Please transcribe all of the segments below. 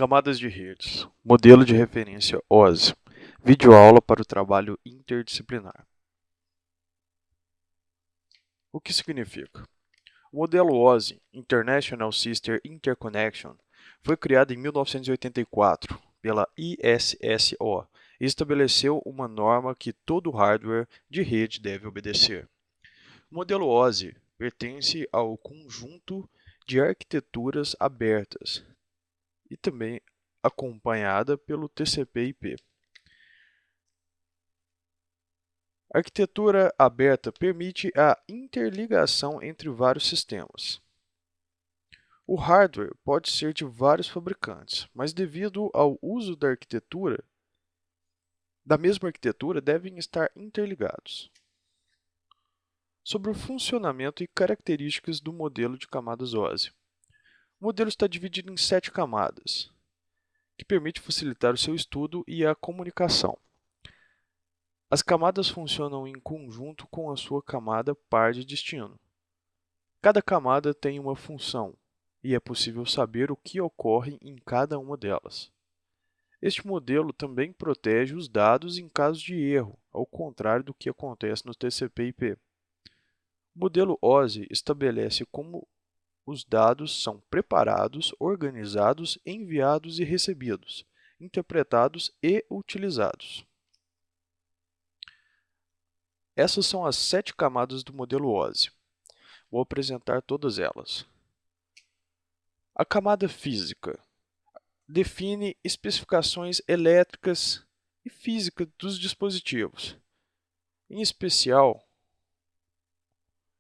Camadas de redes. Modelo de referência OSI. Videoaula para o trabalho interdisciplinar. O que significa? O modelo OSI, International Sister Interconnection, foi criado em 1984 pela ISSO e estabeleceu uma norma que todo hardware de rede deve obedecer. O modelo OSI pertence ao conjunto de arquiteturas abertas e também acompanhada pelo TCP/IP. A arquitetura aberta permite a interligação entre vários sistemas. O hardware pode ser de vários fabricantes, mas devido ao uso da mesma arquitetura, devem estar interligados. Sobre o funcionamento e características do modelo de camadas OSI. O modelo está dividido em 7 camadas, que permite facilitar o seu estudo e a comunicação. As camadas funcionam em conjunto com a sua camada par de destino. Cada camada tem uma função, e é possível saber o que ocorre em cada uma delas. Este modelo também protege os dados em caso de erro, ao contrário do que acontece no TCP/IP. O modelo OSI estabelece como os dados são preparados, organizados, enviados e recebidos, interpretados e utilizados. Essas são as 7 camadas do modelo OSI. Vou apresentar todas elas. A camada física define especificações elétricas e físicas dos dispositivos. Em especial,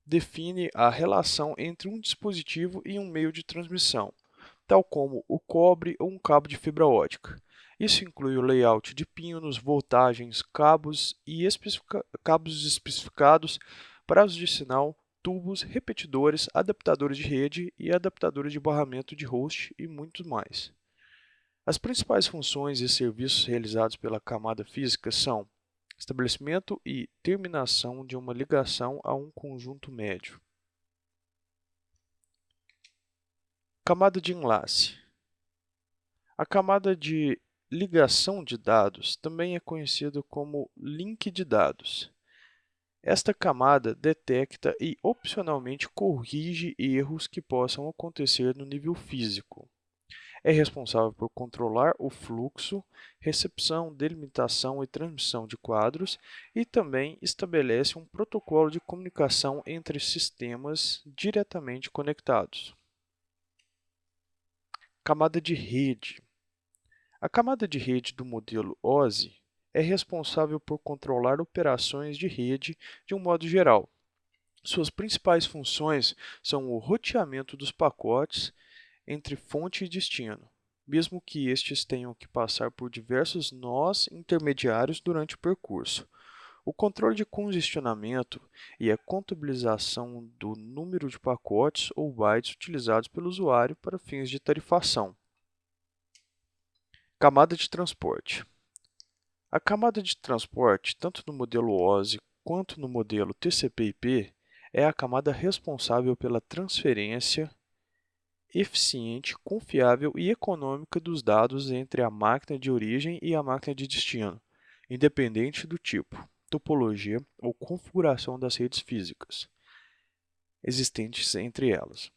define a relação entre um dispositivo e um meio de transmissão, tal como o cobre ou um cabo de fibra ótica. Isso inclui o layout de pinos, voltagens, cabos especificados, prazos de sinal, tubos, repetidores, adaptadores de rede e adaptadores de barramento de host e muito mais. As principais funções e serviços realizados pela camada física são estabelecimento e terminação de uma ligação a um conjunto médio. Camada de enlace. A camada de ligação de dados também é conhecida como link de dados. Esta camada detecta e opcionalmente corrige erros que possam acontecer no nível físico. É responsável por controlar o fluxo, recepção, delimitação e transmissão de quadros e também estabelece um protocolo de comunicação entre sistemas diretamente conectados. Camada de rede. A camada de rede do modelo OSI é responsável por controlar operações de rede de um modo geral. Suas principais funções são o roteamento dos pacotes entre fonte e destino, mesmo que estes tenham que passar por diversos nós intermediários durante o percurso. O controle de congestionamento e a contabilização do número de pacotes ou bytes utilizados pelo usuário para fins de tarifação. Camada de transporte. A camada de transporte, tanto no modelo OSI quanto no modelo TCP/IP, é a camada responsável pela transferência eficiente, confiável e econômica dos dados entre a máquina de origem e a máquina de destino, independente do tipo, topologia ou configuração das redes físicas existentes entre elas,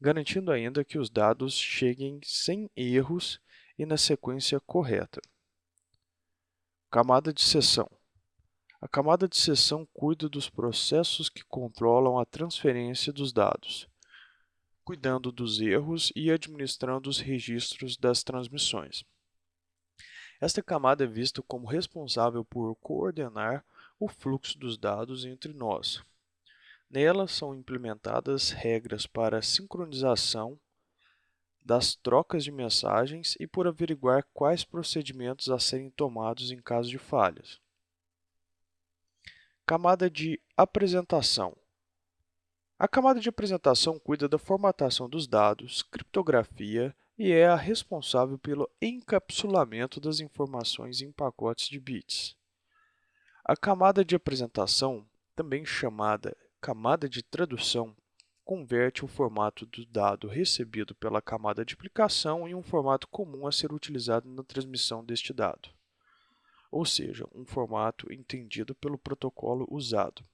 garantindo ainda que os dados cheguem sem erros e na sequência correta. Camada de seção. A camada de seção cuida dos processos que controlam a transferência dos dados, cuidando dos erros e administrando os registros das transmissões. Esta camada é vista como responsável por coordenar o fluxo dos dados entre nós. Nela são implementadas regras para a sincronização das trocas de mensagens e por averiguar quais procedimentos a serem tomados em caso de falhas. Camada de apresentação. A camada de apresentação cuida da formatação dos dados, criptografia e é a responsável pelo encapsulamento das informações em pacotes de bits. A camada de apresentação, também chamada camada de tradução, converte o formato do dado recebido pela camada de aplicação em um formato comum a ser utilizado na transmissão deste dado, ou seja, um formato entendido pelo protocolo usado.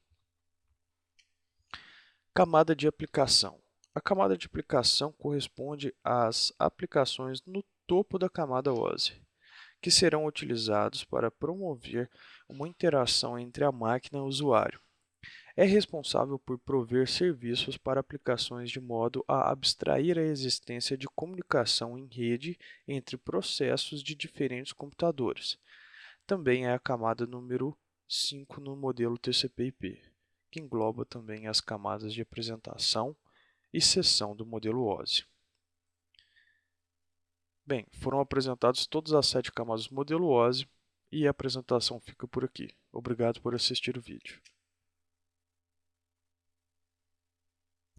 Camada de aplicação. A camada de aplicação corresponde às aplicações no topo da camada OSI, que serão utilizados para promover uma interação entre a máquina e o usuário. É responsável por prover serviços para aplicações de modo a abstrair a existência de comunicação em rede entre processos de diferentes computadores. Também é a camada número 5 no modelo TCP/IP, que engloba também as camadas de apresentação e seção do modelo OSI. Bem, foram apresentadas todas as 7 camadas do modelo OSI e a apresentação fica por aqui. Obrigado por assistir o vídeo.